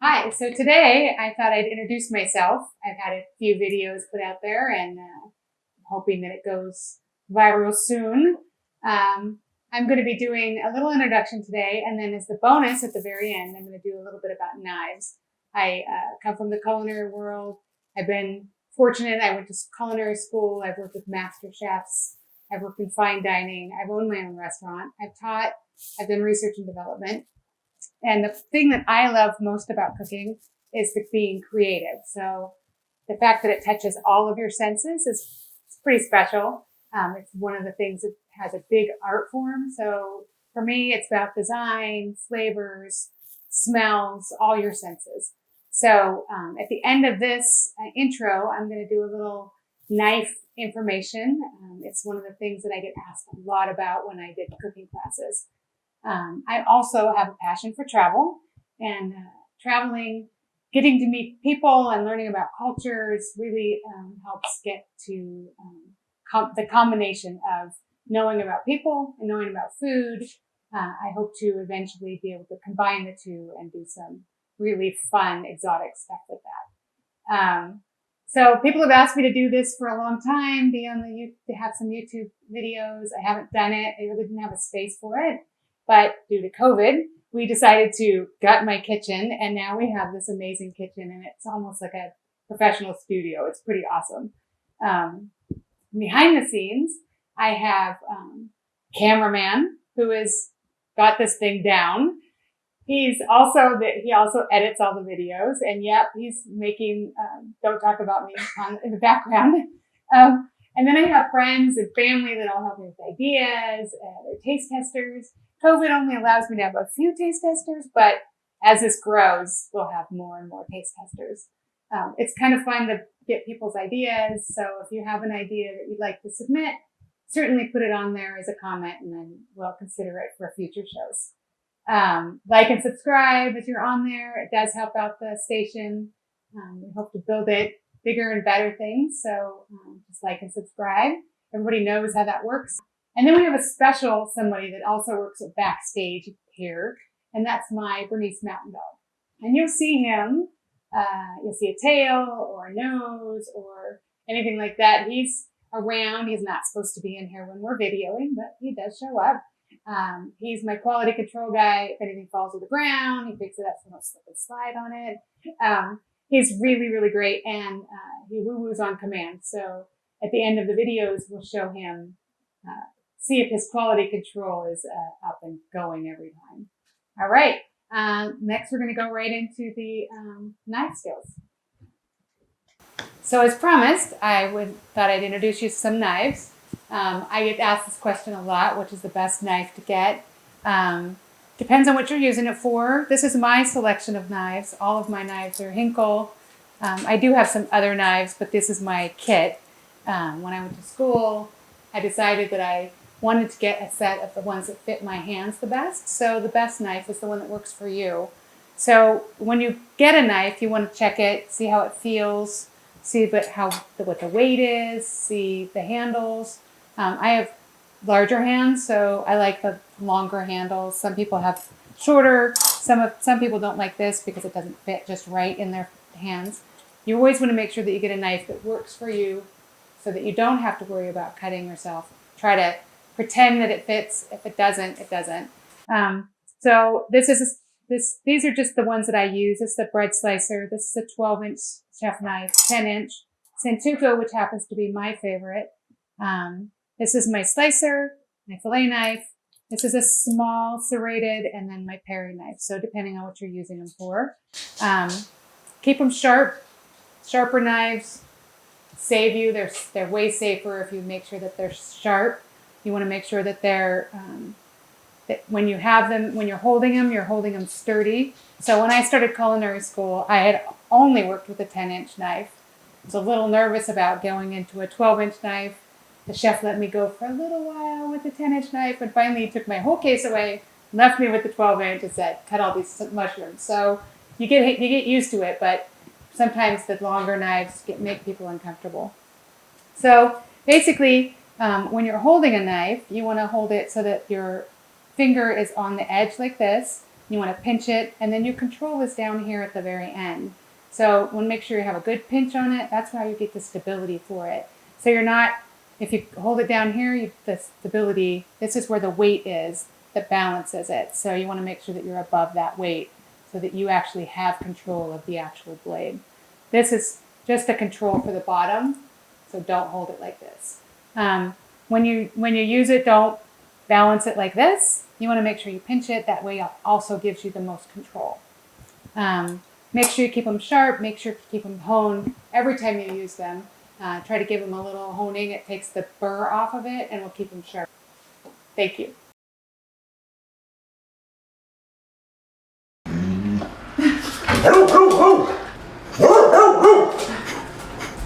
Hi, so today I thought I'd introduce myself. I've had a few videos put out there and I'm hoping that it goes viral soon. I'm going to be doing a little introduction today, and then as the bonus at the very end, I'm going to do a little bit about knives. I come from the culinary world. I've been fortunate. I went to culinary school. I've worked with master chefs. I've worked in fine dining. I've owned my own restaurant. I've taught. I've done research and development. And the thing that I love most about cooking is being creative. So the fact that it touches all of your senses is pretty special. It's one of the things that has a big art form. So for me, it's about design, flavors, smells, all your senses. So at the end of this intro, I'm going to do a little knife information. It's one of the things that I get asked a lot about when I did cooking classes. I also have a passion for travel and traveling, getting to meet people and learning about cultures really helps get to the combination of knowing about people and knowing about food. I hope to eventually be able to combine the two and do some really fun, exotic stuff with that. So people have asked me to do this for a long time, to have some YouTube videos. I haven't done it. I really didn't have a space for it. But due to COVID, we decided to gut my kitchen, and now we have this amazing kitchen, and it's almost like a professional studio. It's pretty awesome. Behind the scenes, I have cameraman who has got this thing down. He also edits all the videos, and yep, he's making "Don't Talk About Me" in the background. And then I have friends and family that all help me with ideas. They're taste testers. COVID only allows me to have a few taste testers, but as this grows, we'll have more and more taste testers. It's kind of fun to get people's ideas. So if you have an idea that you'd like to submit, certainly put it on there as a comment, and then we'll consider it for future shows. Like and subscribe if you're on there. It does help out the station. We hope to build it bigger and better things. So just like and subscribe. Everybody knows how that works. And then we have a special somebody that also works at backstage here, and that's my Bernese Mountain Dog. And you'll see him. You'll see a tail or a nose or anything like that. He's around. He's not supposed to be in here when we're videoing, but he does show up. He's my quality control guy. If anything falls to the ground, he picks it up so I don't slip and slide on it. He's really, really great, and he woo-woos on command. So at the end of the videos, we'll show him, see if his quality control is up and going every time. All right. Next, we're going to go right into the knife skills. So as promised, thought I'd introduce you to some knives. I get asked this question a lot, which is the best knife to get. Depends on what you're using it for. This is my selection of knives. All of my knives are Hinkle. I do have some other knives, but this is my kit. When I went to school, I decided that I wanted to get a set of the ones that fit my hands the best. So the best knife is the one that works for you. So when you get a knife, you want to check it, see how it feels, see what the weight is, see the handles. I have larger hands, so I like the longer handles. Some people have shorter. Some people don't like this because it doesn't fit just right in their hands. You always want to make sure that you get a knife that works for you so that you don't have to worry about cutting yourself. Try to pretend that it fits. If it doesn't, it doesn't. So these are just the ones that I use. This is a bread slicer. This is a 12-inch chef knife, 10-inch Santuco, which happens to be my favorite. This is my slicer, my fillet knife. This is a small serrated, and then my paring knife. So depending on what you're using them for. Keep them sharp. Sharper knives save you. They're way safer if you make sure that they're sharp. You want to make sure that that when you have them, when you're holding them sturdy. So when I started culinary school, I had only worked with a 10-inch knife. I was a little nervous about going into a 12-inch knife. The chef let me go for a little while with the 10-inch knife, and finally he took my whole case away, left me with the 12-inch, and said, cut all these mushrooms. So you get used to it, but sometimes the longer knives make people uncomfortable. So basically, when you're holding a knife, you want to hold it so that your finger is on the edge like this. You want to pinch it, and then your control is down here at the very end. So you want to make sure you have a good pinch on it. That's how you get the stability for it. So you're not, if you hold it down here, the stability, this is where the weight is that balances it. So you want to make sure that you're above that weight so that you actually have control of the actual blade. This is just a control for the bottom, so don't hold it like this. When you use it, don't balance it like this. You want to make sure you pinch it. That way it also gives you the most control. Make sure you keep them sharp. Make sure you keep them honed every time you use them. Try to give them a little honing. It takes the burr off of it and will keep them sharp. Thank you.